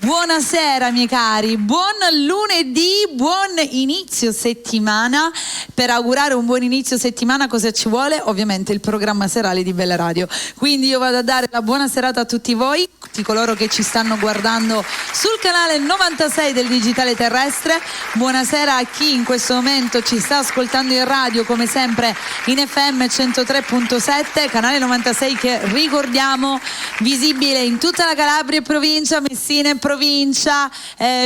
Buonasera miei cari, buon lunedì, buon inizio settimana. Per augurare un buon inizio settimana cosa ci vuole? Ovviamente il programma serale di Bella Radio. Quindi io vado a dare la buona serata a tutti voi, tutti coloro che ci stanno guardando sul canale 96 del Digitale Terrestre. Buonasera a chi in questo momento ci sta ascoltando in radio, come sempre in FM 103.7, canale 96 che ricordiamo visibile in tutta la Calabria e provincia, Messina e provincia,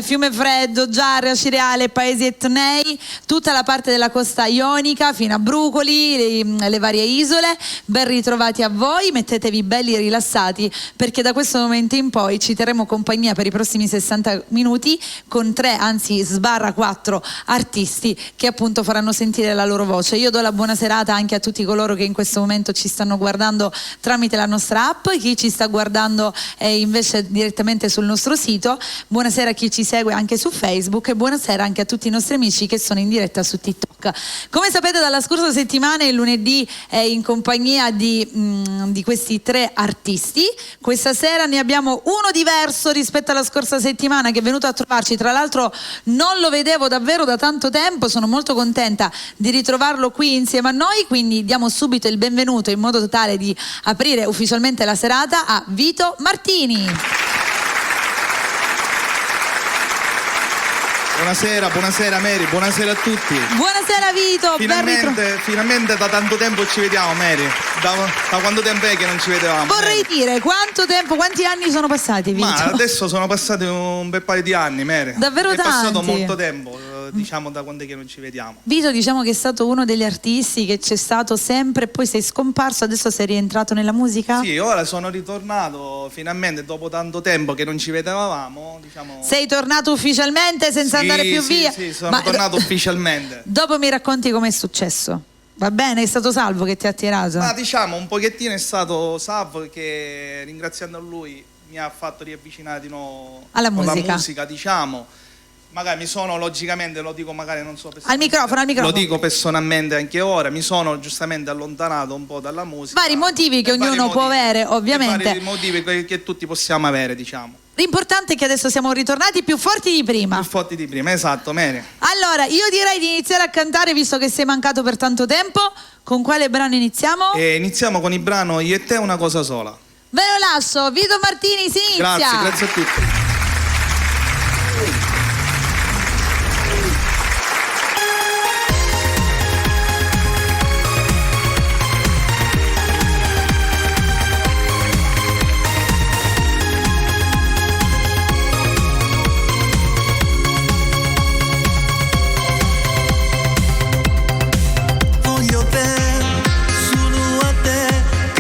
Fiumefreddo, Giarria, Cireale, Paesi etnei, tutta la parte della costa ionica fino a Brucoli, le varie isole. Ben ritrovati a voi, mettetevi belli rilassati perché da questo momento in poi ci terremo compagnia per i prossimi 60 minuti con 3, anzi sbarra 4 artisti che appunto faranno sentire la loro voce. Io do la buona serata anche a tutti coloro che in questo momento ci stanno guardando tramite la nostra app, chi ci sta guardando invece direttamente sul nostro sito. Buonasera a chi ci segue anche su Facebook e buonasera anche a tutti i nostri amici che sono in diretta su TikTok. Come sapete dalla scorsa settimana il lunedì è in compagnia di questi 3 artisti. Questa sera ne abbiamo uno diverso rispetto alla scorsa settimana che è venuto a trovarci, tra l'altro non lo vedevo davvero da tanto tempo, sono molto contenta di ritrovarlo qui insieme a noi, quindi diamo subito il benvenuto in modo tale di aprire ufficialmente la serata a Vito Martini. Buonasera Mary, buonasera a tutti. Buonasera Vito, finalmente da tanto tempo ci vediamo Mary. Da quanto tempo è che non ci vedevamo? Vorrei dire, quanti anni sono passati Vito? Ma adesso sono passati un bel paio di anni Mary. Davvero tanti? È passato molto tempo, diciamo, da quando è che non ci vediamo. Vito, diciamo che è stato uno degli artisti che c'è stato sempre, poi sei scomparso, adesso sei rientrato nella musica? Sì, ora sono ritornato finalmente dopo tanto tempo che non ci vedevamo, diciamo. Sei tornato ufficialmente senza andare più via? Sì, sono tornato ufficialmente. Dopo mi racconti com'è successo? Va bene, è stato Salvo che ti ha attirato? Ma diciamo un pochettino è stato Salvo che, ringraziando a lui, mi ha fatto riavvicinare di nuovo alla musica. La musica, diciamo. Magari mi sono, logicamente, lo dico magari non so al microfono. Lo dico personalmente anche ora, mi sono giustamente allontanato un po' dalla musica. Vari motivi che ognuno può avere, ovviamente. Vari motivi che tutti possiamo avere, diciamo. L'importante è che adesso siamo ritornati più forti di prima. Più forti di prima, esatto, Mary. Allora, io direi di iniziare a cantare, visto che sei mancato per tanto tempo. Con quale brano iniziamo? Iniziamo con il brano Io e te una cosa sola. Ve lo lascio, Vito Martini, si inizia. Grazie a tutti.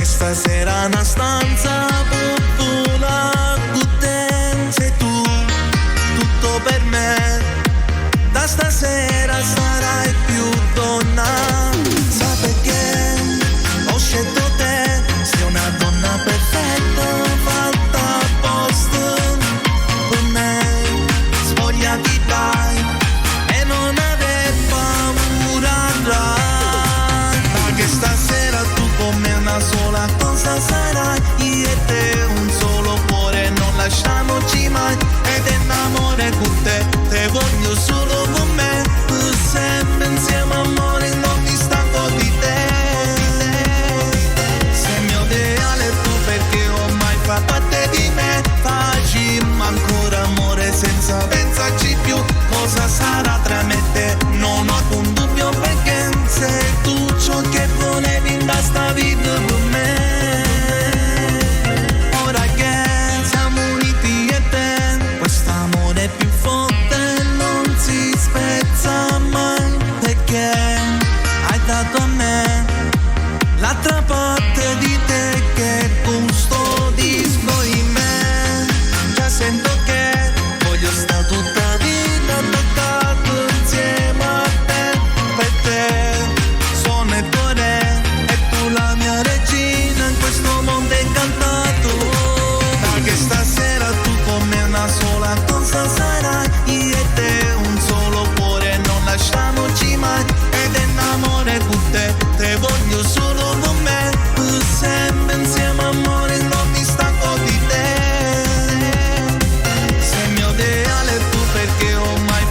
Stasera una stanza per volare con te, sei tu, tutto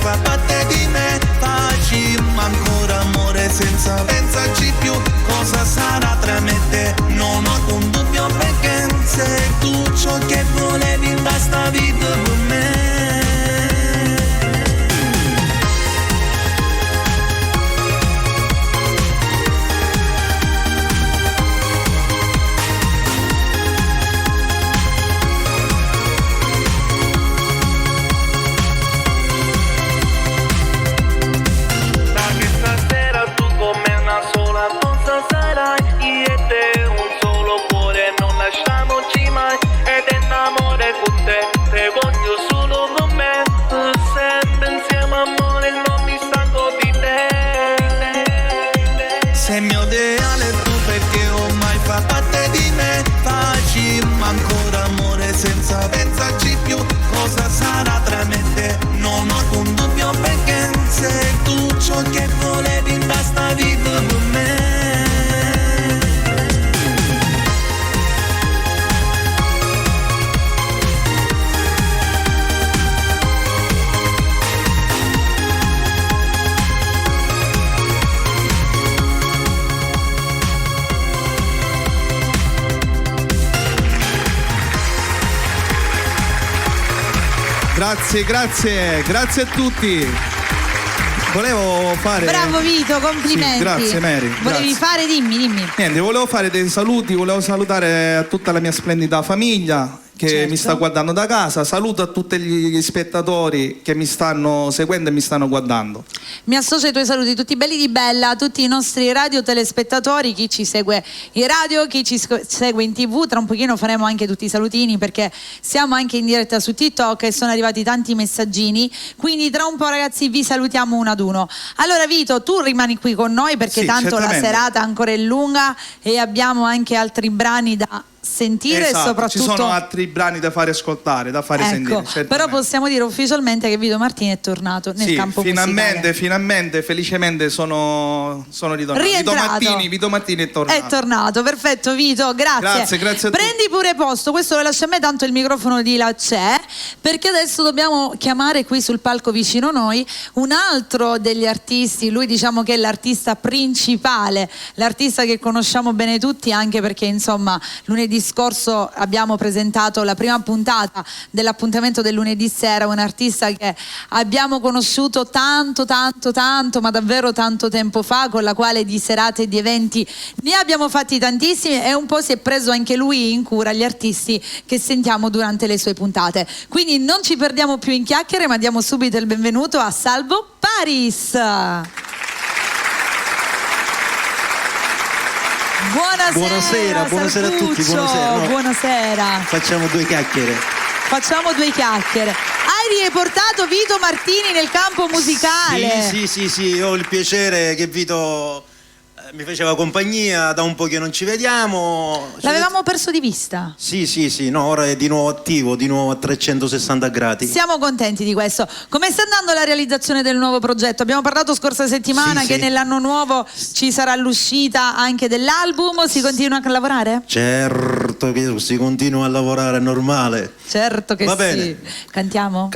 fa parte di me. Facciamo ancora amore senza pensarci più. Cosa sarà tra me e te? Non ho un dubbio, perché sei tu ciò che volevi da sta vita per me. Sei mio ideale tu, perché ormai fa parte di me. Facciamo ancora amore senza pensarci più. Cosa sarà tra me e te? Non ho alcun dubbio, perché sei tu ciò che volevi da sta vita per me. Grazie a tutti. Volevo fare... Bravo Vito, complimenti. Sì, grazie Mary. Volevi fare? Dimmi. Niente, volevo fare dei saluti, volevo salutare tutta la mia splendida famiglia che certo. mi sta guardando da casa. Saluto a tutti gli spettatori che mi stanno seguendo e mi stanno guardando. Mi associo ai tuoi saluti, tutti belli di bella, a tutti i nostri radio telespettatori, chi ci segue in radio, chi ci segue in TV. Tra un pochino faremo anche tutti i salutini, perché siamo anche in diretta su TikTok e sono arrivati tanti messaggini, quindi tra un po' ragazzi vi salutiamo uno ad uno. Allora Vito, tu rimani qui con noi, perché sì, tanto certamente. la serata ancora è lunga e abbiamo anche altri brani da sentire, esatto, e soprattutto ci sono altri brani da fare ascoltare, da fare sentire. Certamente. Però possiamo dire ufficialmente che Vito Martini è tornato nel campo musicale. Finalmente, felicemente sono ritornato. Rientrato. Vito Martini è tornato. È tornato, perfetto Vito, grazie. Grazie a Prendi pure posto, questo lo lascia a me, tanto il microfono di là c'è, perché adesso dobbiamo chiamare qui sul palco vicino a noi un altro degli artisti. Lui diciamo che è l'artista principale, l'artista che conosciamo bene tutti, anche perché insomma lunedì scorso abbiamo presentato la prima puntata dell'appuntamento del lunedì sera, un artista che abbiamo conosciuto tanto, ma davvero tanto tempo fa, con la quale di serate e di eventi ne abbiamo fatti tantissimi, e un po' si è preso anche lui in cura gli artisti che sentiamo durante le sue puntate. Quindi non ci perdiamo più in chiacchiere, ma diamo subito il benvenuto a Salvo Paris. Buonasera a tutti, buonasera. No, buonasera. Facciamo due chiacchiere. Hai riportato Vito Martini nel campo musicale. Sì, ho il piacere che Vito mi faceva compagnia, da un po' che non ci vediamo. L'avevamo perso di vista. Sì, no, ora è di nuovo attivo, di nuovo a 360 gradi. Siamo contenti di questo. Come sta andando la realizzazione del nuovo progetto? Abbiamo parlato scorsa settimana che nell'anno nuovo ci sarà l'uscita anche dell'album. Si continua a lavorare? Certo che si continua a lavorare, è normale. Certo che Va sì. bene. Cantiamo,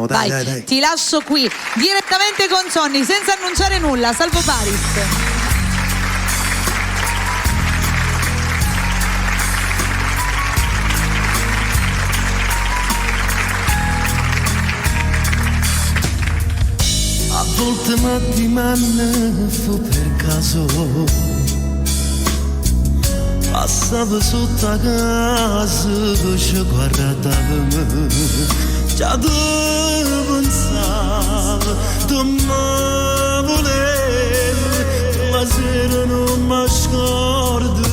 dai. Ti lascio qui direttamente con Sonny, senza annunciare nulla. Salvo Paris. A volte mi dimentico per caso, passavo sotto a casa, ci guardavo, già tu pensavo, tu mi volevi, la sera non mi scordo,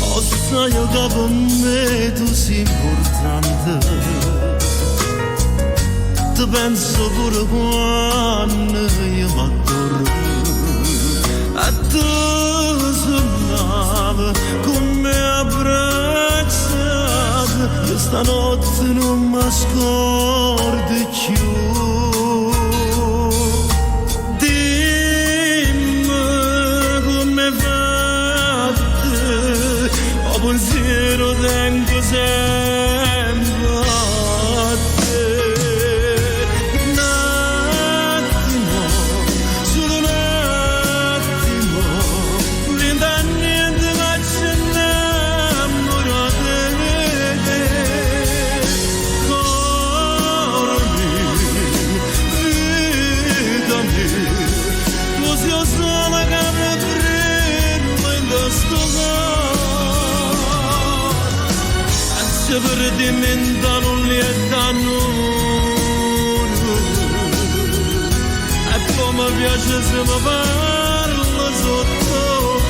o sai che per me tu sei importante. Ti penso pure quando io m'accorgo, a te suonava come abbracciato, questa notte non mi scordo più. Dimmi come fate, ho pensiero tengo sempre a te. piace se mi parla sottovoce,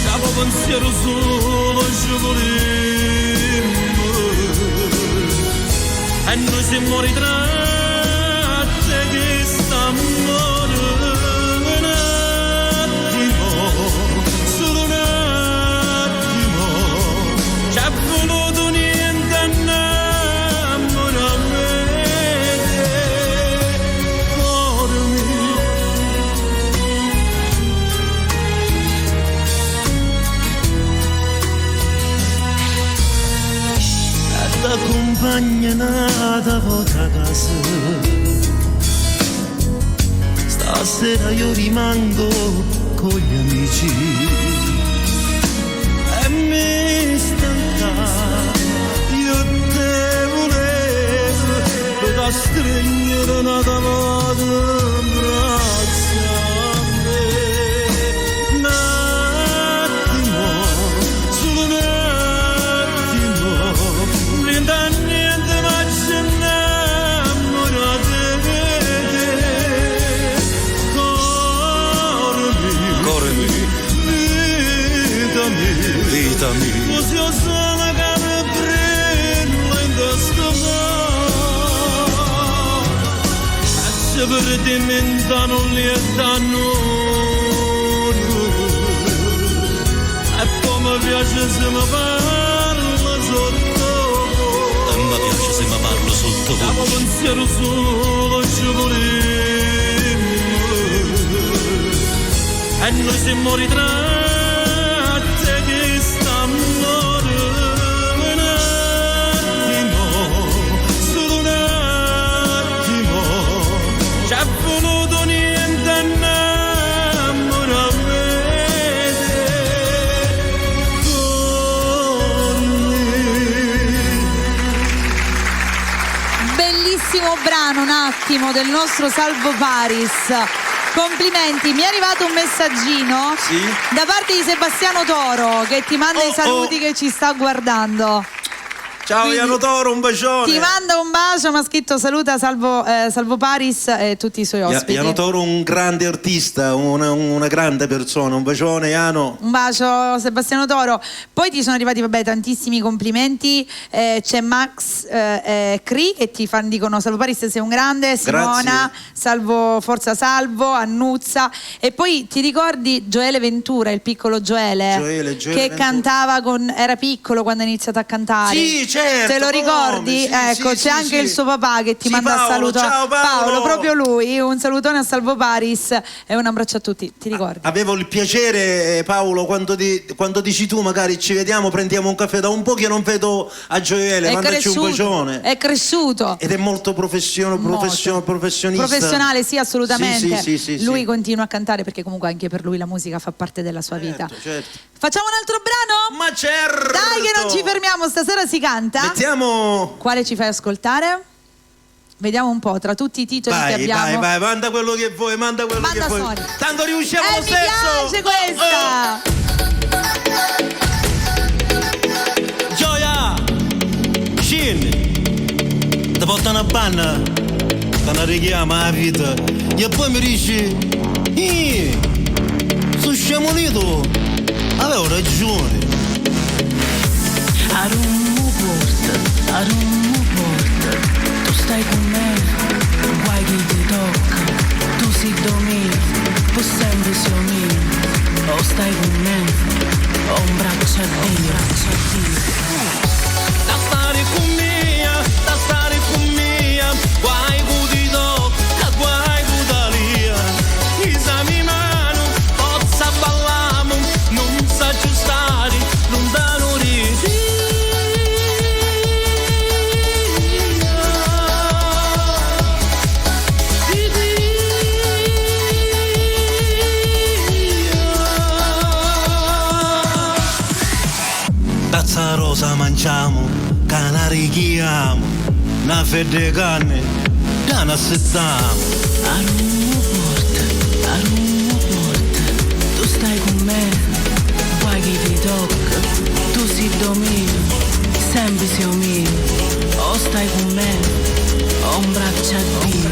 capo pensiero solo ci volemmo, e noi siamo ritratti che st'amore un attimo, solo un attimo, ci ha voluto niente innamoramento, cuore mio. Da compagna nata vostra casa, stasera io rimango con gli amici e mi stanca, io te volevo da stringere una volta in braccio a me, un attimo, solo un attimo, niente ma ci innamorate di te, cuore mio, vita mia, così io sono che mi prendo in questo mondo, se per diventano lì e danno, e poi mi piace se mi parla sottovoce, e mi piace se mi parla sottovoce, capo pensiero solo ci volemmo, e noi siamo ritratti che st'amore un attimo, solo un attimo, ci ha voluto niente innamoramento, cuore mio. Bellissimo brano, un attimo, del nostro Salvo Paris. Complimenti, mi è arrivato un messaggino da parte di Sebastiano Toro che ti manda i saluti, che ci sta guardando. Ciao Quindi, Iano Toro, un bacione. Ti manda un bacio, mi ha scritto saluta Salvo Paris e tutti i suoi ospiti. Iano Toro, un grande artista, una grande persona, un bacione Iano. Un bacio Sebastiano Toro. Poi ti sono arrivati tantissimi complimenti, c'è Max Cri che dicono Salvo Paris sei un grande, Simona, Salvo, forza Salvo, Annuzza, e poi ti ricordi Gioele Ventura, il piccolo Gioele che Ventura cantava era piccolo quando ha iniziato a cantare. Sì, certo, te lo ricordi? Sì, ecco, sì, c'è anche sì. il suo papà che ti manda Paolo, a salutare. ciao Paolo. Proprio lui, un salutone a Salvo Paris e un abbraccio a tutti, ti ricordi? Avevo il piacere, Paolo, quando dici tu magari ci vediamo, prendiamo un caffè, da un po' che non vedo a Gioele, mandaci un bacione. È cresciuto. Ed è molto professionista. Professionale, sì, assolutamente. Sì, lui continua a cantare perché comunque anche per lui la musica fa parte della sua vita. Certo. Facciamo un altro brano? Ma certo! Dai che non ci fermiamo, stasera si canta. Mettiamo... Quale ci fai ascoltare? Vediamo un po', tra tutti i titoli che abbiamo. Vai, manda quello che vuoi, manda quello che vuoi. Sony. Tanto riusciamo lo stesso. Mi piace questa! Gioia! Scendi! Ti portano a panna, ti una richiama la vita, e poi mi dici, sono scemolito, avevo ragione. Arummu porta, tu stai con me, guai chi ti tocca, tu sei domini, tu sempre sei mio, o stai con me, o un braccio a Dio. Da stare con mia, guai chi ti tocca, guai chi ti lia, isami mano, forza ballamo, non sa più stare lontano di te. Tazza rosa mangiamo, canari chiamo, una fede carne, da una settimana. Arummu porta, tu stai con me, guai chi ti tocca, tu sei domino, sempre sei mio, o stai con me, o un braccio a Dio.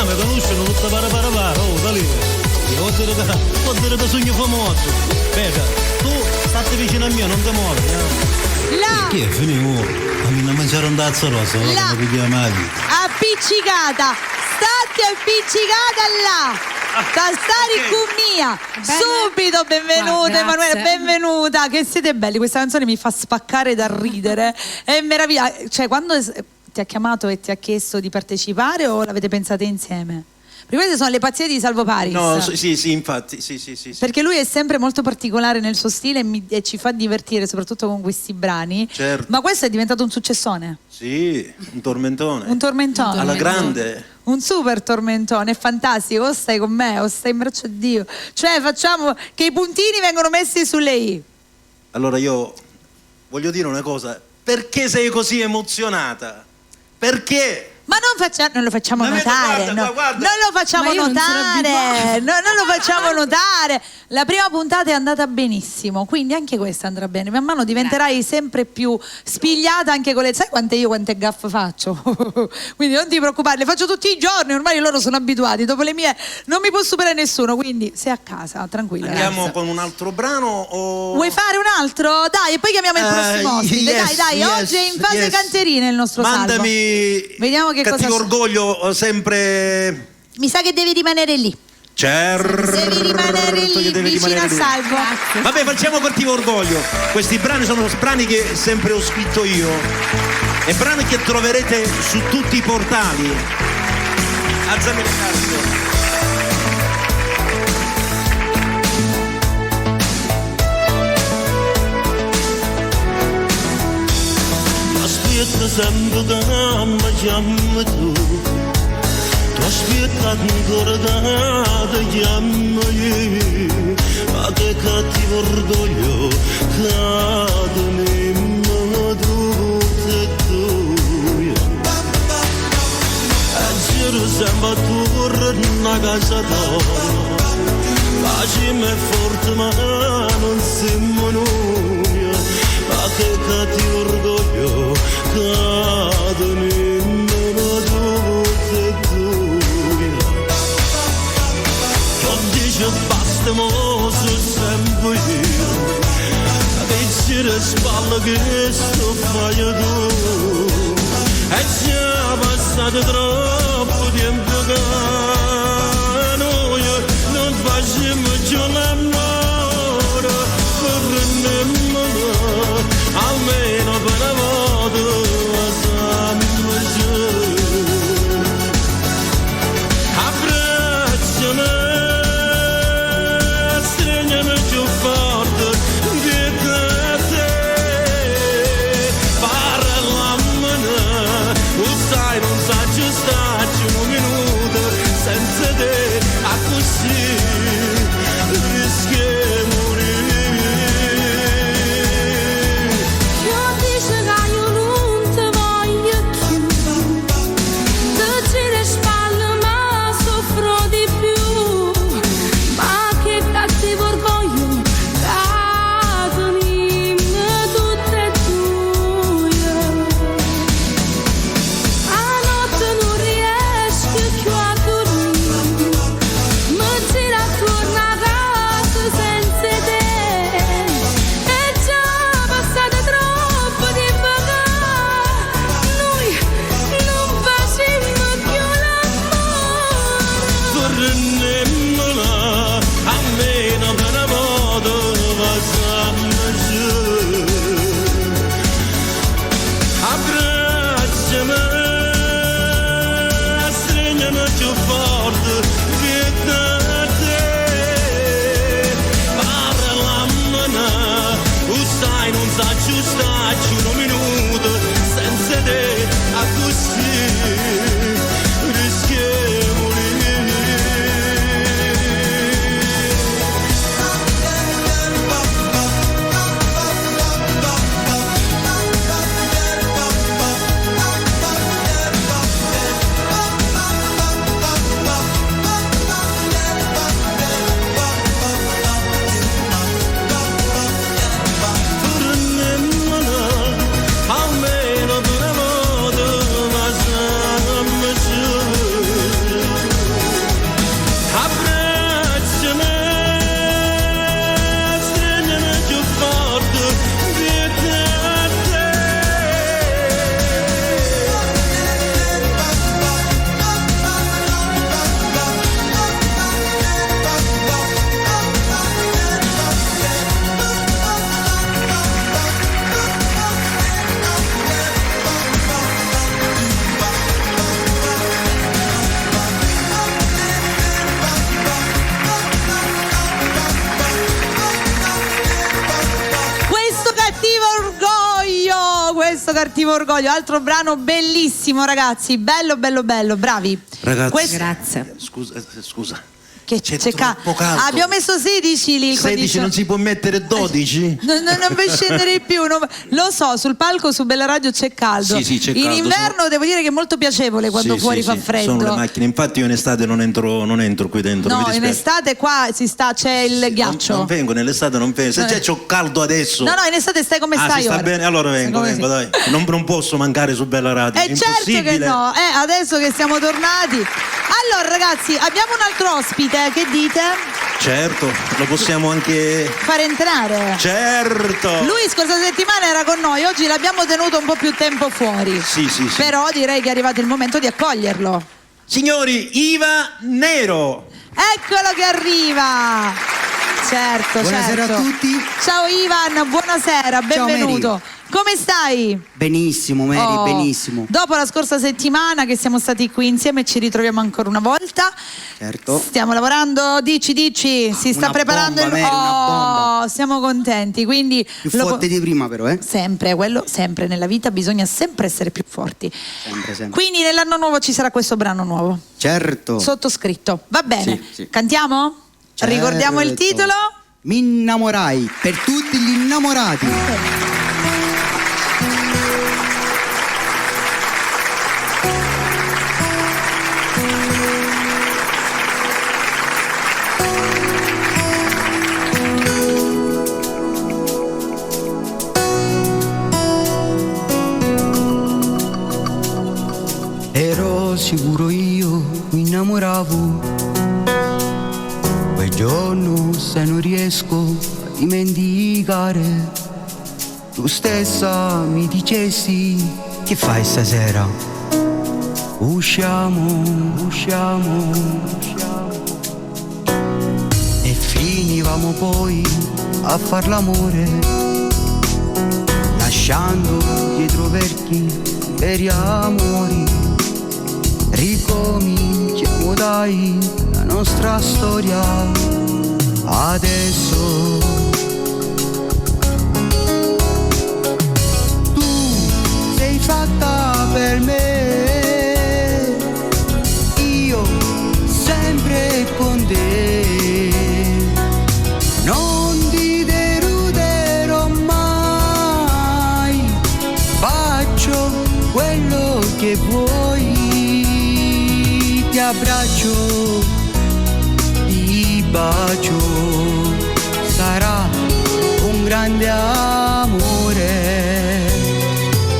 mi conoscono tutta para, oh, da lì. Io ho detto da sogno famoso. Aspetta, tu state vicino a me, non ti muovi. Che è finito? A me non mangiare un tazzo rosa, là, appiccicata, state appiccicata là. Stari con mia. Subito benvenuta Emanuele, benvenuta, che siete belli. Questa canzone mi fa spaccare da ridere. È meraviglia. Cioè, quando ti ha chiamato e ti ha chiesto di partecipare o l'avete pensata insieme? Perché queste sono le pazzie di Salvo Paris. No, sì, infatti, sì. Perché lui è sempre molto particolare nel suo stile e ci fa divertire, soprattutto con questi brani. Certo. Ma questo è diventato un successone. Sì, un tormentone. Un tormentone. Alla grande. Un super tormentone, è fantastico. O stai con me o stai in braccio a Dio. Cioè, facciamo che i puntini vengono messi sulle I. Allora io voglio dire una cosa. Perché sei così emozionata? Perché? Ma non lo facciamo notare, guarda. Non lo facciamo notare, non lo facciamo notare. La prima puntata è andata benissimo, quindi anche questa andrà bene. Man mano diventerai sempre più spigliata anche con le... Sai quante gaffe faccio? Quindi non ti preoccupare, le faccio tutti i giorni, ormai loro sono abituati. Dopo le mie non mi può superare nessuno, quindi sei a casa, tranquilla. Andiamo con un altro brano o... Vuoi fare un altro? Dai, e poi chiamiamo il prossimo ospite. Dai, oggi è in fase canterina il nostro Mandami... Salvo. Vediamo che Cattivo orgoglio, sempre... Mi sa che devi rimanere lì. Devi rimanere lì, vicino a Salvo. Vabbè, facciamo Cattivo orgoglio. Questi brani sono brani che sempre ho scritto io e brani che troverete su tutti i portali. Alzami le cazzo. Aspetta sempre che mi chiami tu, tu aspetta ancora che ti chiamo io, ma che cattivo orgoglio cade nemmeno tutte e due. E giro sempre a tornare a casa tua, facciamo forte ma non siamo noi, ma che cattivo orgoglio cade nemmeno tutte e due. Che dice basta mo su sempre io, che gira spalle che sto fai tu, e già passato troppo tempo che noi non facciamo più l'amore, vorremmo almeno per una volta siamo giù. Abbracciami, stringimi più forte di te, parlami, sai non sa giusto. Cattivo Orgoglio, altro brano bellissimo, ragazzi, bello, bravi. Ragazzi, Grazie. Scusa. Che C'è c'è troppo caldo. abbiamo messo 16 lì. 16 non si può mettere 12? Non puoi scendere più. Lo so, sul palco su Bella Radio c'è caldo. Sì, c'è in caldo. inverno devo dire che è molto piacevole quando fuori fa freddo. Sono le macchine, infatti io in estate non entro qui dentro. No, mi in dispiace. estate qua c'è il ghiaccio. Non vengo, nell'estate non vengo. Se già c'ho caldo adesso. No, in estate stai come stai si sta ora. bene, allora vengo, dai. Non posso mancare su Bella Radio. È certo che impossibile. no, adesso che siamo tornati. Allora ragazzi, abbiamo un altro ospite, che dite? Certo, lo possiamo anche Fare entrare. Certo. Lui scorsa settimana era con noi, oggi l'abbiamo tenuto un po' più tempo fuori. Sì. Però direi che è arrivato il momento di accoglierlo. Signori, Iva Nero. Eccolo che arriva. Certo. Buonasera a tutti. Ciao Ivan, buonasera, benvenuto. Ciao, Mary. Come stai? Benissimo, Mary, benissimo. Dopo la scorsa settimana che siamo stati qui insieme ci ritroviamo ancora una volta. Certo. Stiamo lavorando, dici, si sta Una preparando bomba, Mary, una bomba. Siamo contenti, quindi Più forte di prima però, sempre nella vita bisogna sempre essere più forti. Sempre. Quindi nell'anno nuovo ci sarà questo brano nuovo. Certo. Sottoscritto. Va bene. Sì. Cantiamo? Certo. Ricordiamo il titolo? Mi innamorai, per tutti gli innamorati. Ero sicuro io mi innamoravo. Quel giorno se non riesco a dimenticare, tu stessa mi dicesti: che fai stasera? Usciamo. E finivamo poi a far l'amore, lasciando dietro veri amori. Ricominciamo dai la nostra storia adesso. Tu sei fatta per me, io sempre con te. Non ti deluderò mai, faccio quello che vuoi. Ti abbraccio, ti bacio, sarà un grande amore,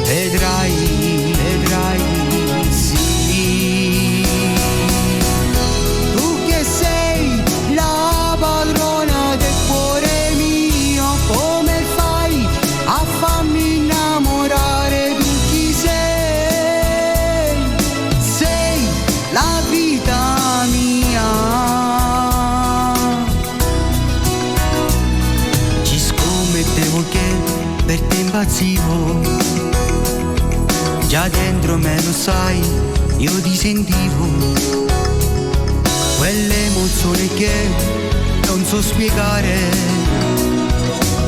vedrai, sì. Tu che sei la padrona del cuore mio, come fai a farmi innamorare? Tu chi sei? Sei la vita mia. Ci scommettevo che per te impazzivo, già dentro me lo sai, io ti sentivo, quell'emozione che non so spiegare.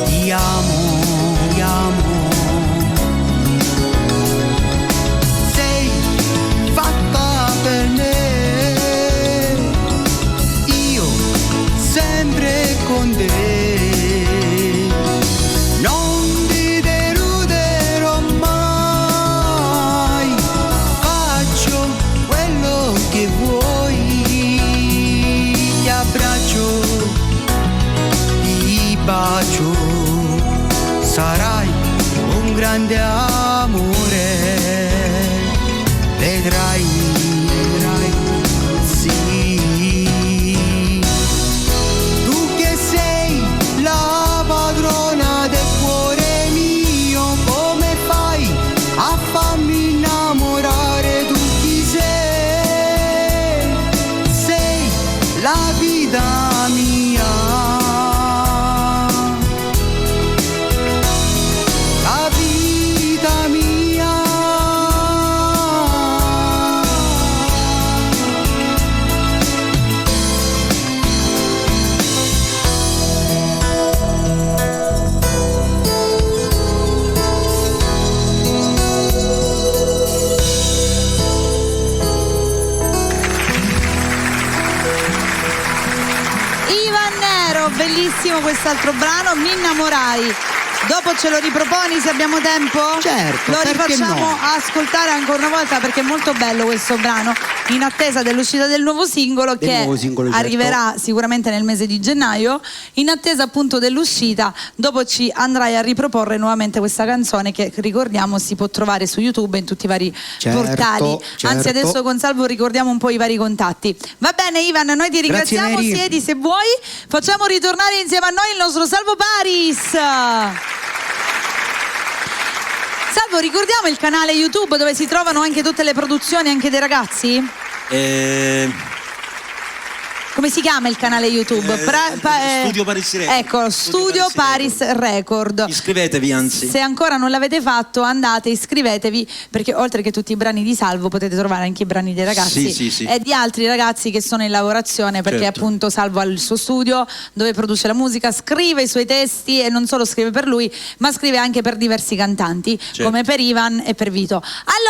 Ti amo. Sei fatta per me, io sempre con te. Non ti deluderò mai, faccio quello che vuoi. Ti abbraccio, ti bacio, sarai bellissimo quest'altro brano, Mi innamorai. Dopo ce lo riproponi se abbiamo tempo? Certo, lo perché rifacciamo no? ascoltare ancora una volta perché è molto bello questo brano, in attesa dell'uscita del nuovo singolo che nuovo singolo, certo. arriverà sicuramente nel mese di gennaio. In attesa appunto dell'uscita, dopo ci andrai a riproporre nuovamente questa canzone che ricordiamo si può trovare su YouTube in tutti i vari portali. Anzi, adesso con Salvo ricordiamo un po' i vari contatti. Va bene Ivan, noi ti ringraziamo. Grazie, Mary. Siedi se vuoi, facciamo ritornare insieme a noi il nostro Salvo Paris. Salvo, ricordiamo il canale YouTube dove si trovano anche tutte le produzioni anche dei ragazzi? Come si chiama il canale YouTube? Studio Paris Record. Ecco, Studio Paris Record. Iscrivetevi, anzi. Se ancora non l'avete fatto, andate, iscrivetevi, perché oltre che tutti i brani di Salvo potete trovare anche i brani dei ragazzi Sì. e di altri ragazzi che sono in lavorazione, perché Certo. appunto Salvo ha il suo studio dove produce la musica, scrive i suoi testi e non solo scrive per lui, ma scrive anche per diversi cantanti, Certo. come per Ivan e per Vito.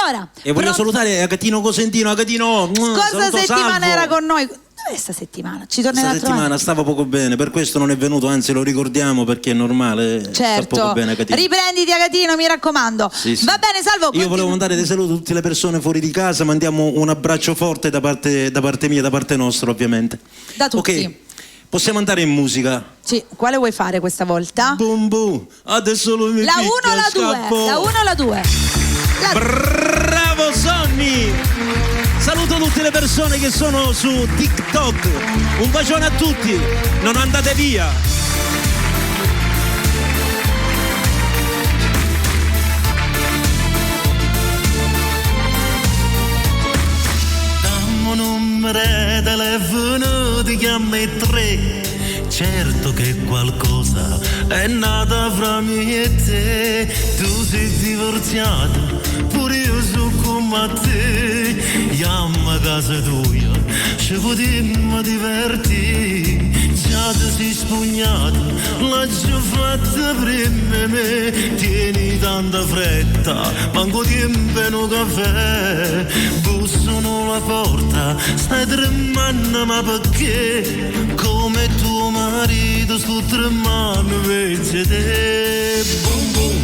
Allora, E voglio salutare Agatino Cosentino. Agatino, scorsa saluto settimana Salvo. era con noi. Dov'è sta settimana? Ci tornerà Questa a trovare? settimana stava poco bene, per questo non è venuto, anzi lo ricordiamo perché è normale. Sta Certo, poco bene Agatino. riprenditi Agatino, mi raccomando. Sì. Va bene Salvo, Io volevo mandare dei saluti a tutte le persone fuori di casa, mandiamo un abbraccio forte da parte mia, da parte nostra ovviamente. Da tutti. Ok, possiamo andare in musica. Sì, quale vuoi fare questa volta? Boom boom, adesso lo mi La 1 picchia, o la 2? scappo. La 1 o la 2? Bravo Sonny! Saluto tutte le persone che sono su TikTok. Un bacione a tutti, non andate via. Dammi un numero di telefono, ti chiami 3. Certo che qualcosa è nata fra me e te. Tu sei divorziato, pure io sono come te. Chiama a casa tua, ci potremmo divertire. Già ti sei spugnato, l'ho già fatta prima me. Tieni tanta fretta, manco tempo e un caffè. Bussano la porta, stai tremando ma perché? Come tuo marito sto tremando invece te. Boom boom,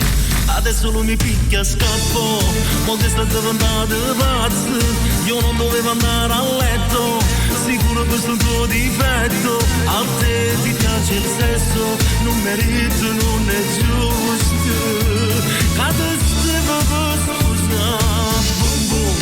adesso lui mi picchia, scappo. Ma che sta diventando pazzo, io non dovevo andare a letto. Sicuro questo è un tuo difetto. A te ti piace il sesso, non merito, non è giusto. Adesso devo scusare. Boom boom,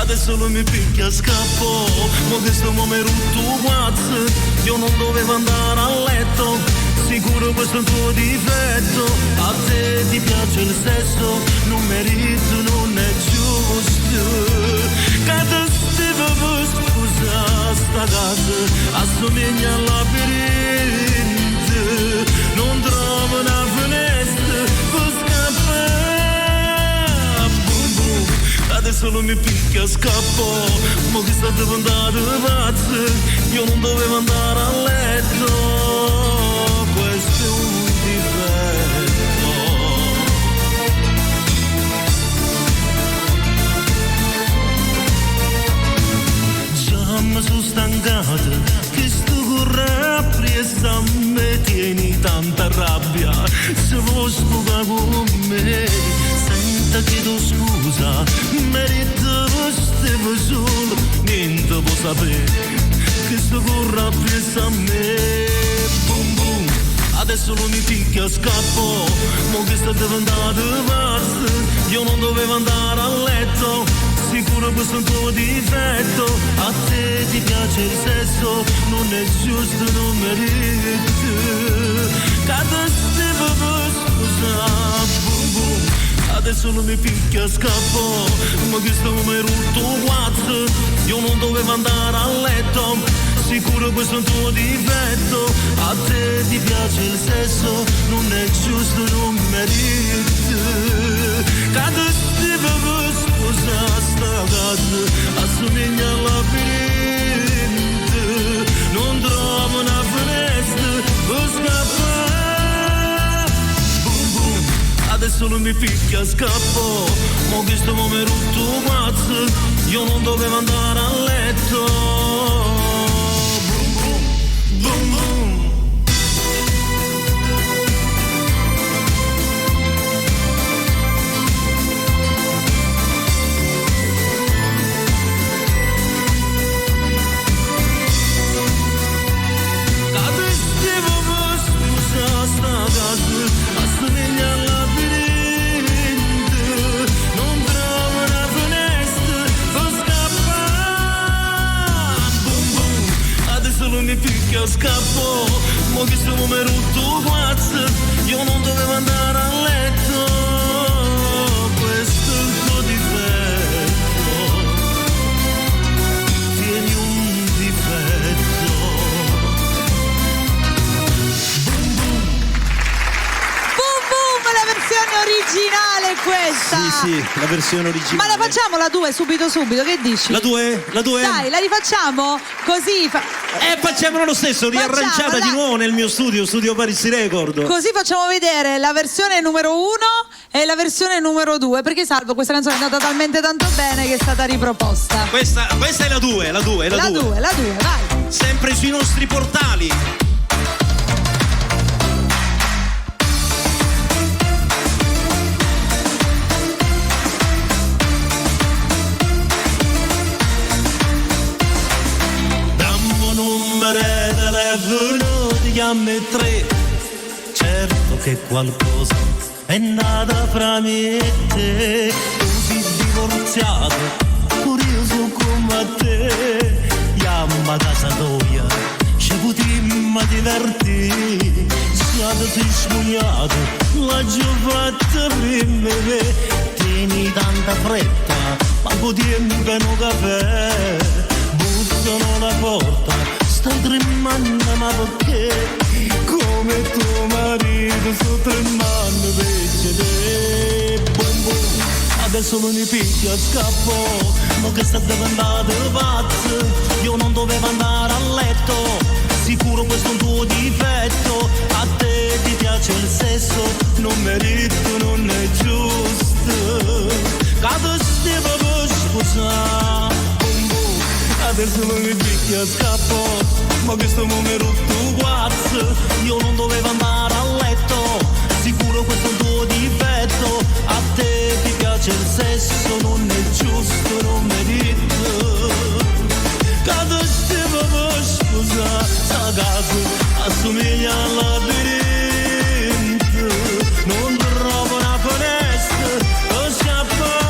adesso lui mi picchia, scappo. Ma che sto mo' mi rotto guazzo, io non dovevo andare a letto. Sicuro questo è un tuo difetto. A te ti piace il sesso, non merito, non è giusto. Adesso devo scusare, sta casa assomiglia al labirinto. Non trovo una finestra per scappare. Boom boom, adesso non mi picchia, scappo. Ma che sta diventando pazzo, io non dovevo andare a letto. Questo è un difetto. Già mi sono stancato, che sto correndo presso a me. Tieni tanta rabbia, se vuoi sfogare con me. Senta, chiedo scusa, merito stevo solo. Niente può sapere, che sto correndo presso a me. Boom boom, adesso lui mi picchia, scappo. Mo che sta diventando pazzo, io non dovevo andare a letto. Sicuro questo è un tuo difetto. A te ti piace il sesso, non è giusto, non merito. Adesso devo scusare. Boom boom, adesso lui mi picchia, scappo. Ma che sto mi rotto guazzo, io non dovevo andare a letto. Sicuro questo è un tuo difetto. A te ti piace il sesso, non è giusto, non merito. Adesso devo scusare, sta casa assomiglia al labirinto. Non trovo una finestra per scappare. Boom boom, adesso lui mi picchia, scappo. Ma che sto mo' mi rotto mazzo, io non dovevo andare a letto. Boom boom, boom boom. picchia scappo, mo che sto numero tu guazzo, io non dovevo andare a letto, questo è il tuo difetto, tieni un difetto. Boom boom, la versione originale questa. Sì, la versione originale. Ma la facciamo la 2 subito, che dici? La 2? Dai, la rifacciamo? Così facciamolo lo stesso, riarrangiata Facciamo, di nuovo nel mio studio Paris Record. Così facciamo vedere la versione numero 1 e la versione numero 2, perché Salvo questa canzone è andata talmente tanto bene che è stata riproposta. Questa è la 2, La 2, vai. Sempre sui nostri portali. Telefono chiami 3, certo che qualcosa è nata fra me e te, tu sei divorziato, curioso come te, chiama casa tua, ci potremmo divertire, siamo sei smugliato, l'ha già fatta per me, tieni tanta fretta, ma potremmo un caffè, bussano la porta, stai tremando ma perché? Come tuo marito sto tremando per te. Boom boom, adesso non mi picchia a scappo, ma che sta diventando pazzo, io non dovevo andare a letto, sicuro questo è un tuo difetto, a te ti piace il sesso, non merito, non è giusto, cado stiamo per sposare. Adesso non mi picchia a scappo, ma che sto numero tu guazzo, io non dovevo andare a letto, sicuro questo è un tuo difetto, a te ti piace il sesso, non è giusto, non merito, cado stiamo per sposare, a caso assomiglia al labirinto, non trovo una finestra, lo scappare.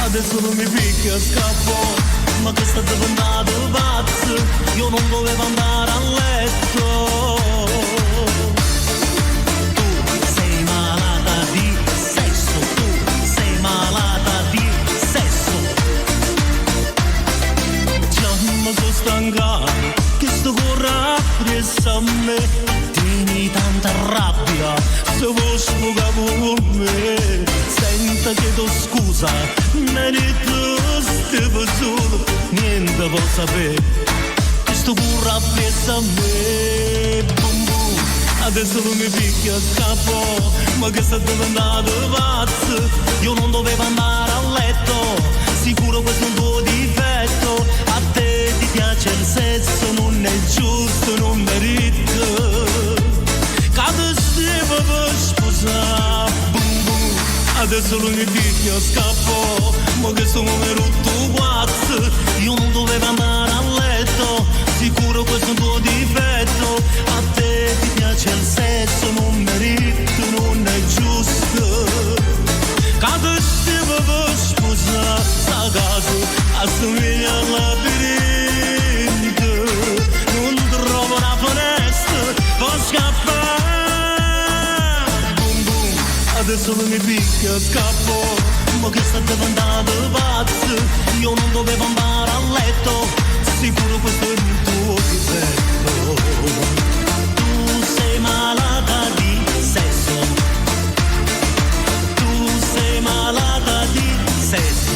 Adesso non mi picchia a scappo, ma che sta diventando pazzo, io non dovevo andare a letto. Tu sei malata di sesso, tu sei malata di sesso. Già mi sono stancato, che sto correndo presso a me, tieni tanta rabbia, se vuoi sfogare con me, senta chiedo scusa, merito stiamo solo, niente può sapere, che sto curra appresso a me, boom boom, adesso non mi picchia a scappo, ma che sta diventando pazzo, io non dovevo andare a letto, sicuro questo è un tuo difetto, a te ti piace il sesso, non è giusto, non merito, cado stiamo per sposare, boom boom, adesso non mi picchia a scappo, ma che sto numero tu guazzo, io non dovevo andare a letto, sicuro questo è un tuo difetto, a te ti piace il sesso, non merito, non è giusto, cado stiamo per sposare, a caso assomiglia al labirinto, non trovo una finestra, può scappare, boom boom, adesso non mi picchia a scappo, ma che sta diventando pazzo, io non dovevo andare a letto, sicuro questo è il tuo difetto, tu sei malata di sesso, tu sei malata di sesso,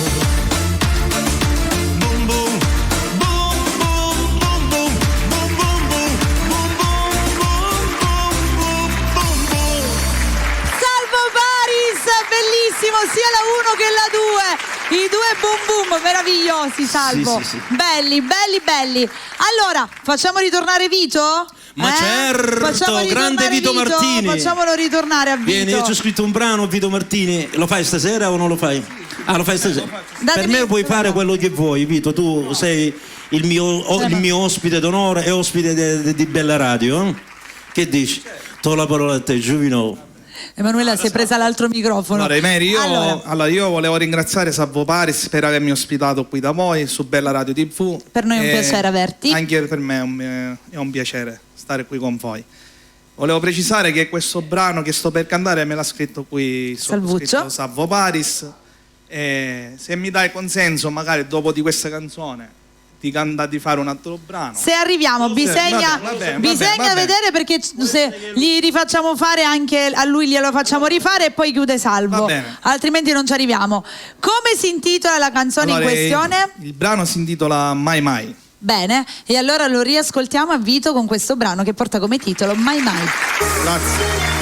boom boom, boom boom, boom boom, boom boom, boom boom, boom boom, boom boom. Salvo Paris, bellissimo, sia la 1 che la 2, i due boom boom meravigliosi, Salvo. Sì. Belli. Allora, facciamo ritornare Vito? Ma certo, Facciamo grande ritornare Vito Martini. Facciamolo ritornare a Vito. Vieni, io ci ho scritto un brano, Vito Martini. Lo fai stasera o non lo fai? Ah, lo fai stasera. Per me puoi fare quello che vuoi, Vito. Tu sei il mio ospite d'onore e ospite di Bella Radio. Che dici? Do la parola a te, Giovino. Emanuela si è presa l'altro microfono. Allora, Mary, io volevo ringraziare Salvo Paris per avermi ospitato qui da voi su Bella Radio TV. Per noi è un piacere averti. Anche per me è un piacere stare qui con voi. Volevo precisare che questo brano che sto per cantare me l'ha scritto qui Salvuccio. Salvo Paris. Se mi dai consenso, magari dopo di questa canzone di fare un altro brano. Se arriviamo, bisogna vedere, perché se gli rifacciamo fare anche a lui, glielo facciamo rifare e poi chiude Salvo, altrimenti non ci arriviamo. Come si intitola la canzone in questione? Il brano si intitola Mai Mai. Bene, e allora lo riascoltiamo a Vito con questo brano che porta come titolo Mai Mai. Grazie.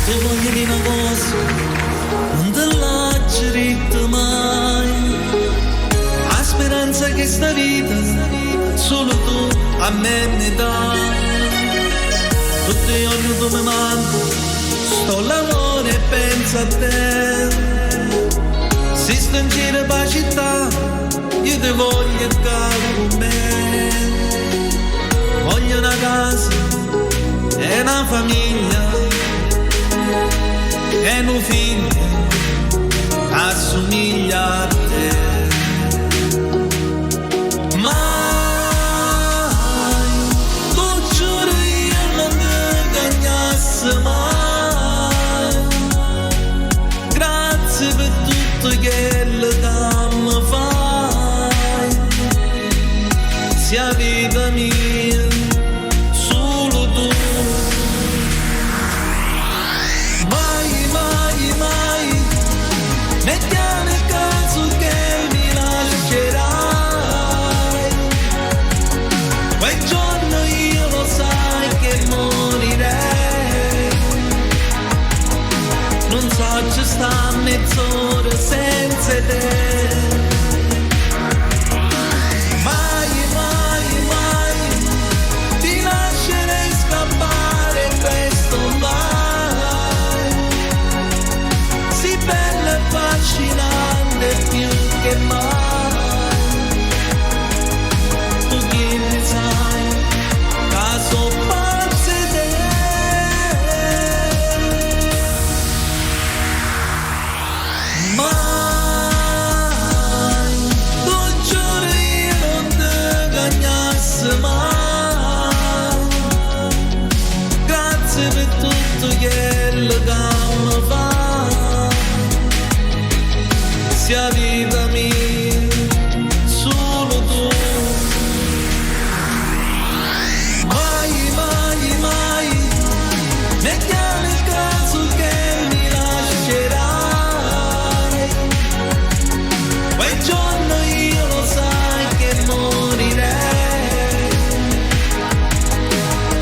Ti voglio dire una cosa, non te lascio ritto mai. La speranza che sta vita solo tu a me mi dai. Tutti i giorni tu mi mandi, sto lavoro e penso a te. Se sto in giro per la città, io ti voglio stare con me. Voglio una casa e una famiglia e un figlio assomiglia a te. Mai, tu giuro io non ti cagnasse mai. Grazie per tutto quello che mi fai. Sia vita mia, solo tu. Mettiamo il caso che mi lascerai. Quel giorno io lo sai che morirei. Non so ci sta mezz'ora senza te. Mai, mai, mai ti lascerei scappare questo mai. Si bella e affascinante più che mai. Tu chi ne sai, caso pazzo te. Mai, tu giuro io non ti cagnasse mai. Grazie per tutto quello che mi fai. Sia vita mia, solo tu. Mai, mai, mai mettiamo il caso che mi lascerai. Quel giorno io lo sai che morirei.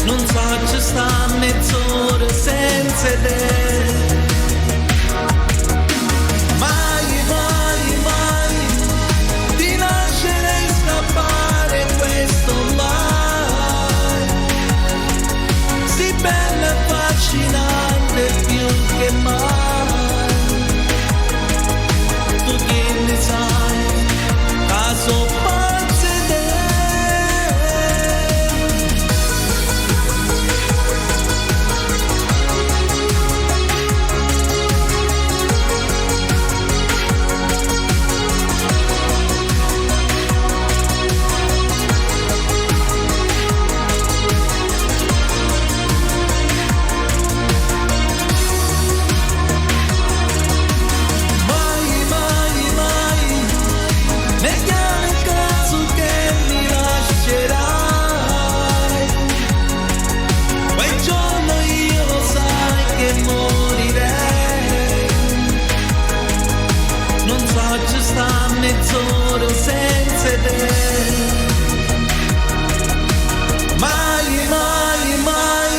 Non so ci sta mezz'ora senza te. Affascinante più che mai. Tu che ne sai, caso pazzo te. Mezz'ora senza te. Mai, mai, mai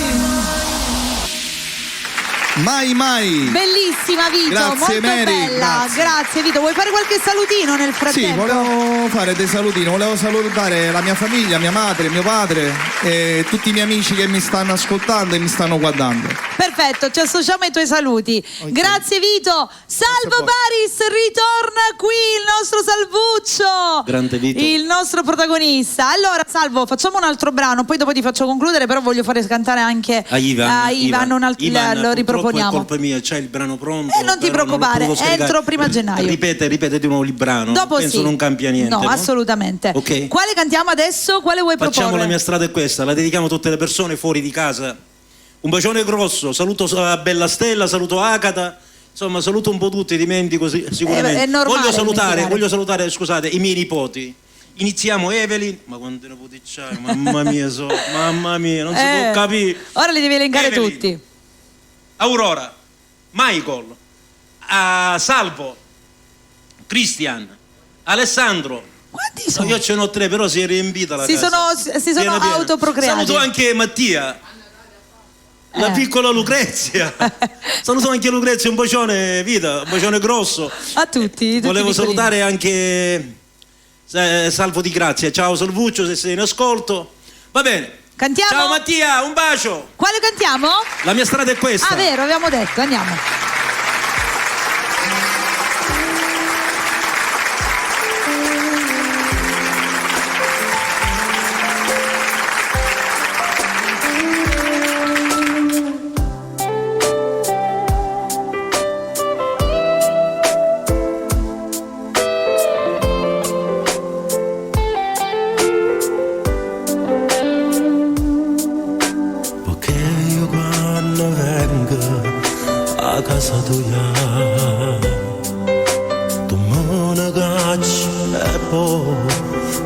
Mai mai. Bellissima Vito, Grazie, molto Mary, bella. Grazie Vito. Vuoi fare qualche salutino nel frattempo? Sì, volevo fare dei salutini, volevo salutare la mia famiglia, mia madre, mio padre e tutti i miei amici che mi stanno ascoltando e mi stanno guardando. Perfetto, ci associamo ai tuoi saluti. Okay. Grazie Vito. Salvo Paris, ritorna qui il nostro Salvuccio. Grande Vito. Il nostro protagonista. Allora Salvo, facciamo un altro brano, poi dopo ti faccio concludere, però voglio fare cantare anche a Ivan. Lo È riproponiamo. colpa mia, c'è il brano pronto. Non ti preoccupare, entro prima gennaio. Ripete di nuovo il brano. Dopo Penso sì. non cambia niente. No, assolutamente. Ok. Quale cantiamo adesso? Quale vuoi proporre? Facciamo La mia strada è questa, la dedichiamo a tutte le persone fuori di casa. Un bacione grosso, saluto a Bella Stella, saluto Agata, insomma saluto un po' tutti, dimentico sicuramente. È normale Voglio salutare, scusate, i miei nipoti. Iniziamo Evelyn, ma quanti nipoti c'hai? Mamma mia, mamma mia, non si può capire. Ora li devi elencare Evelyn, tutti. Aurora, Michael, Salvo, Christian, Alessandro. Quanti sono? Io ce n'ho 3, però si è riempita la Si casa. si sono Piena. autoprocreati. Saluto anche Mattia, la piccola Lucrezia. Saluto anche Lucrezia, un bacione Vita, un bacione grosso. A tutti Volevo piccolini. salutare anche Salvo di Grazia. Ciao Salvuccio, se sei in ascolto. Va bene. Cantiamo? Ciao Mattia, un bacio. Quale cantiamo? La mia strada è questa. Ah, vero, abbiamo detto, andiamo. casa tua tu me ne cacci e poi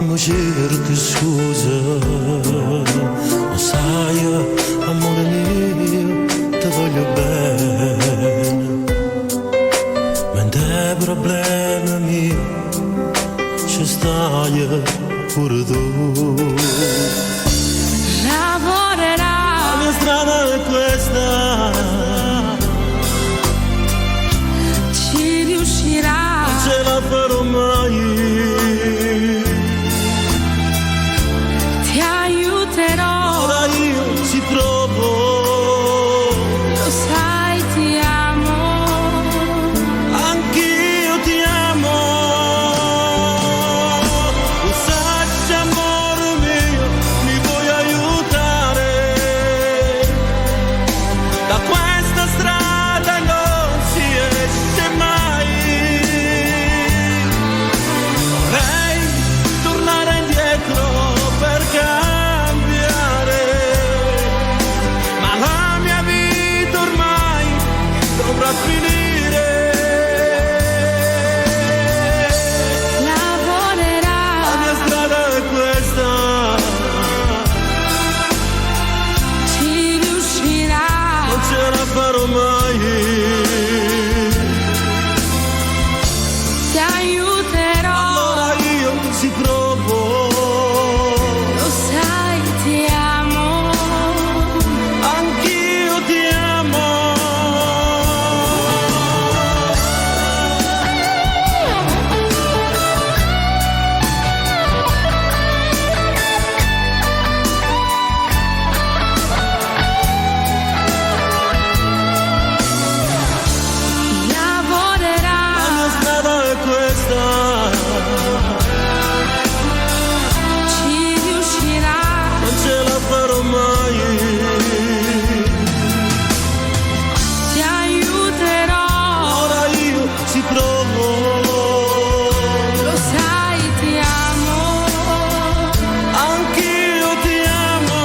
mi cerchi scusa lo sai amore mio ti voglio bene ma dei problemi miei ci stai pure tu lavorerà la mia strada è questa ce la farò mai ti aiuterò ora io ci provo lo sai ti amo anch'io ti amo lo sai amore mio mi vuoi aiutare da questa strada non si esce mai per cambiare, ma la mia vita ormai dovrà finire. lavorerà La mia strada è questa, ci riuscirà non ce la farò mai. ti aiuterò Allora io ci provo. ti amo Anch'io ti amo. lavorerà La mia strada è questa, ci riuscirà non ce la farò mai. ti aiuterò Ora io ci provo. lo sai ti amo Anch'io ti amo.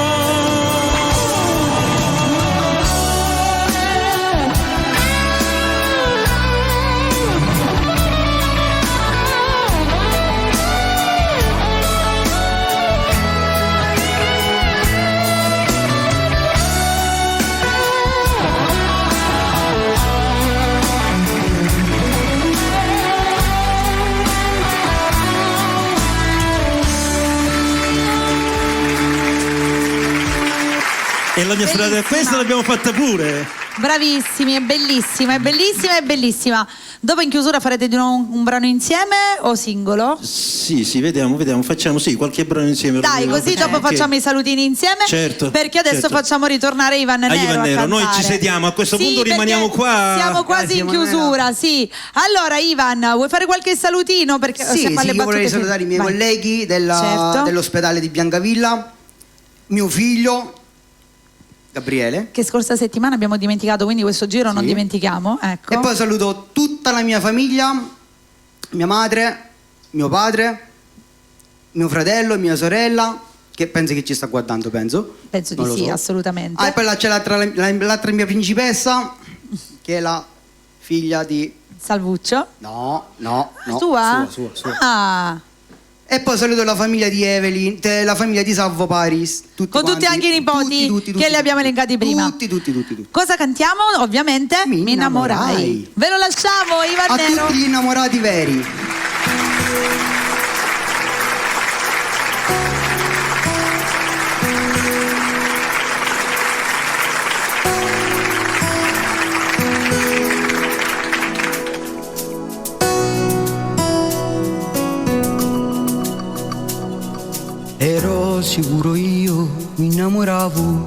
E la mia strada è questa, l'abbiamo fatta pure. Bravissimi, è bellissima, è bellissima, è bellissima. Dopo in chiusura farete di nuovo un brano insieme o singolo? Sì, vediamo, facciamo qualche brano insieme. Dai, così dopo facciamo i salutini insieme. Certo. Perché adesso certo. facciamo ritornare Ivan Nero. Ivan Nero, a noi cantare. ci sediamo, a questo punto rimaniamo qua. Siamo quasi in chiusura, sì. Allora Ivan, vuoi fare qualche salutino? Perché Sì, io vorrei salutare i miei colleghi Certo. dell'ospedale di Biancavilla, mio figlio Gabriele. Che scorsa settimana abbiamo dimenticato, quindi questo giro non dimentichiamo. Ecco. E poi saluto tutta la mia famiglia, mia madre, mio padre, mio fratello e mia sorella, che penso che ci sta guardando, penso. Penso di Non lo sì, so. assolutamente. E poi là c'è l'altra mia principessa, che è la figlia di... Salvuccio. No. Sua? Sua. Ah. E poi saluto la famiglia di Evelyn, la famiglia di Salvo Paris. Con quanti, tutti anche i nipoti tutti, che li abbiamo elencati prima. Tutti. Cosa cantiamo? Ovviamente Mi innamorai. Ve lo lasciamo, Ivan A Nero. tutti gli innamorati veri. Ero sicuro io mi innamoravo,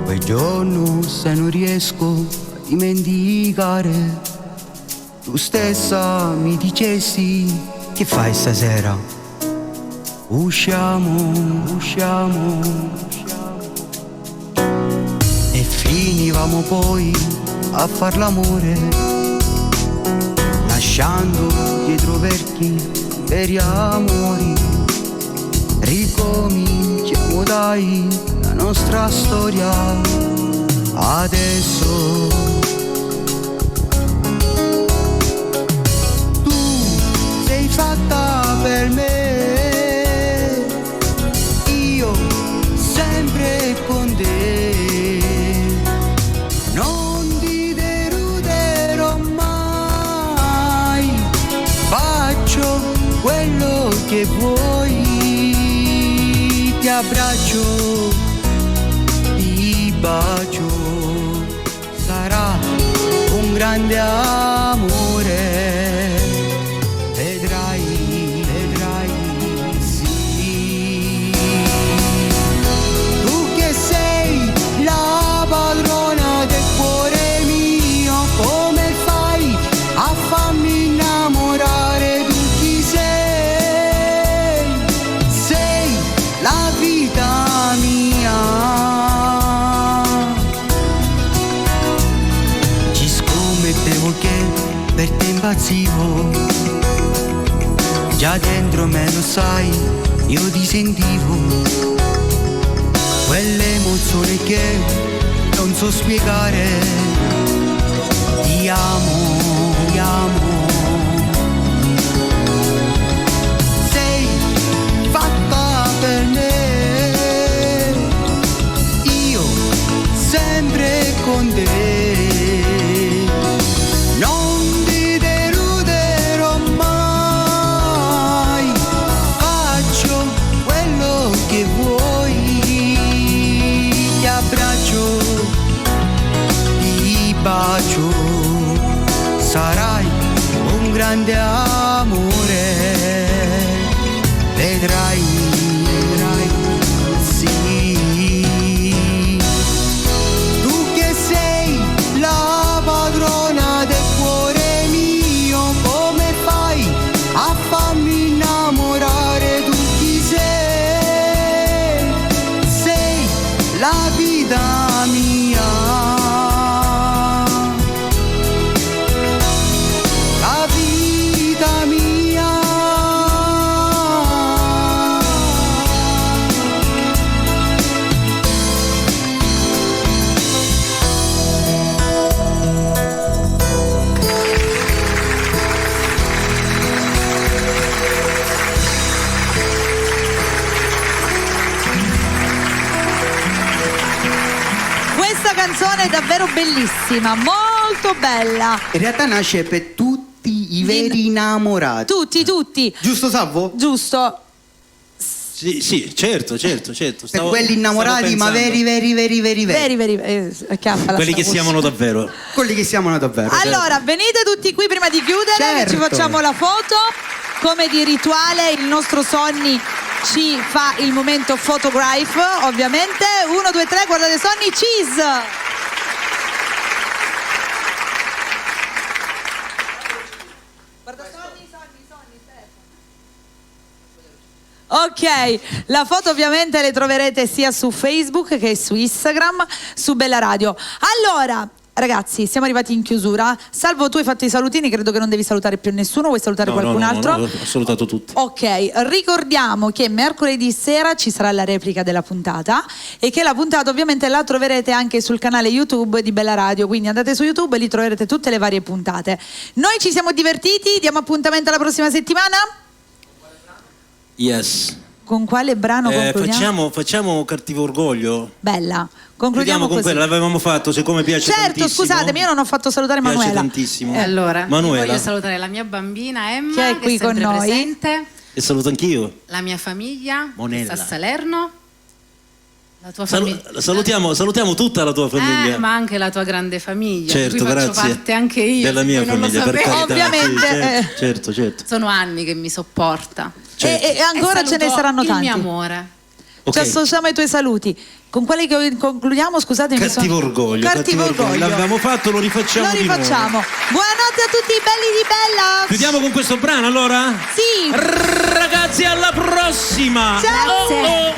quel giorno se non riesco a dimenticare, tu stessa mi dicesti che fai stasera, usciamo e finivamo poi a far l'amore, lasciando dietro veri amori. Ricominciamo dai la nostra storia adesso. Tu sei fatta per me, io sempre con te, non ti deluderò mai, faccio quello che vuoi. Ti abbraccio, ti bacio, sarà un grande amore, vedrai, sì. Tu che sei la padrona del cuore mio, come fai a farmi innamorare? Tu chi sei? Sei la vita mia. Ci scommettevo che per te impazzivo, già dentro me lo sai, io ti sentivo, quell'emozione che non so spiegare. Ti amo. Sei fatta per me, io sempre con te, non ti deluderò mai, faccio quello che vuoi, ti abbraccio, ti bacio, sarai un grande amore, vedrai, sì. Tu che sei la padrona del cuore mio, come fai a farmi innamorare? Tu chi sei? Sei la vita mia. La vita mia. Questa canzone è davvero bellissima, molto bella. In realtà nasce per tutti i veri innamorati. Tutti. Giusto, Salvo? Giusto. Sì, certo. Per quelli innamorati, ma veri. Acchiappa la quelli che sua si amano davvero. Quelli che si amano davvero. Allora, venite tutti qui prima di chiudere, Certo. ci facciamo la foto. Come di rituale, il nostro Sonny ci fa il momento photograph, ovviamente. 1, 2, 3, guardate Sonny, cheese! Ok, la foto ovviamente le troverete sia su Facebook che su Instagram, su Bella Radio. Allora, ragazzi, siamo arrivati in chiusura. Salvo, tu hai fatto i salutini, credo che non devi salutare più nessuno, vuoi salutare qualcun altro? No, ho salutato tutti. Ok, ricordiamo che mercoledì sera ci sarà la replica della puntata e che la puntata ovviamente la troverete anche sul canale YouTube di Bella Radio, quindi andate su YouTube e lì troverete tutte le varie puntate. Noi ci siamo divertiti, diamo appuntamento alla prossima settimana? Yes. Con quale brano concludiamo? Facciamo Cattivo Orgoglio. Bella, concludiamo con così. quella, l'avevamo fatto, siccome piace tantissimo. Certo, scusatemi, io non ho fatto salutare piace Manuela. tantissimo. Allora, Manuela. voglio salutare la mia bambina Emma, che è qui con sempre noi. presente, E saluto anch'io. la mia famiglia, Monella. che sta a Salerno, la tua famiglia. Salutiamo tutta la tua famiglia. Ma anche la tua grande famiglia, Certo, di cui faccio grazie. parte anche io. Della mia se non lo famiglia, per sapevi. carità. Ovviamente, Sì, certo. Sono anni che mi sopporta. Certo. E ancora E ce ne saluto saranno il tanti. mio amore. Ok. Ci associamo ai tuoi saluti. Con quali che concludiamo? Scusatemi. Cattivo Orgoglio. Cattivo Orgoglio. L'abbiamo fatto, lo rifacciamo Lo di nuovo. rifacciamo. Buonanotte a tutti i belli di Bella. Chiudiamo con questo brano allora? Sì. Ragazzi, alla prossima. Ciao.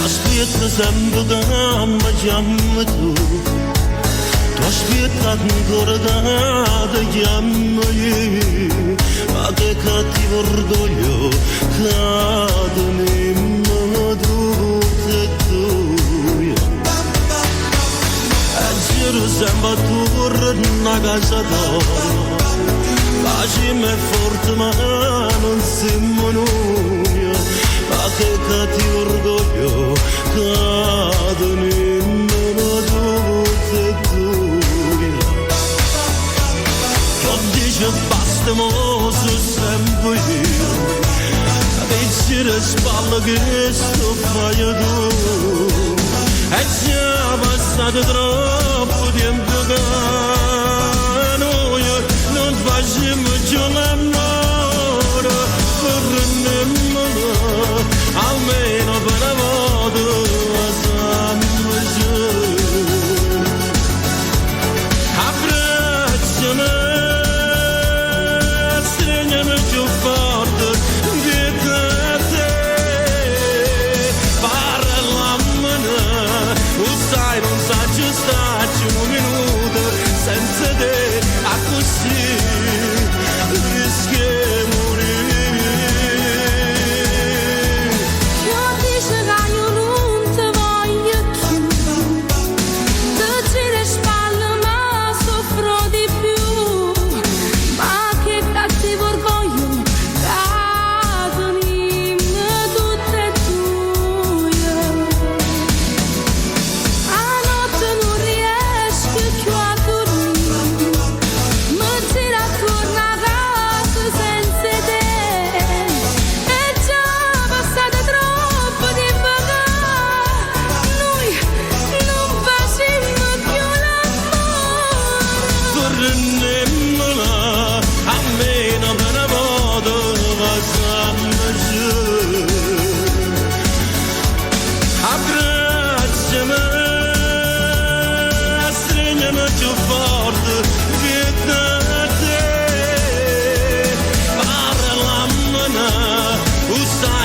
Aspetta sempre che mi chiami tu aspetta ancora che ti chiamo io ma che cattivo orgoglio cademmo tutte e due e giro sempre a tornare a casa tua facciamo forte ma non siamo noi ma che cattivo orgoglio cadono in mano tutte e due che dice basta mo su sempre io dici le spalle che sto fai tu è già passato troppo tempo che noi non facciamo più l'amore almeno per una volta siamo giù abbracciami stringimi più forte di te parlamene sai non saggio starci un minuto senza te a così rischiamo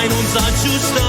non sa giusta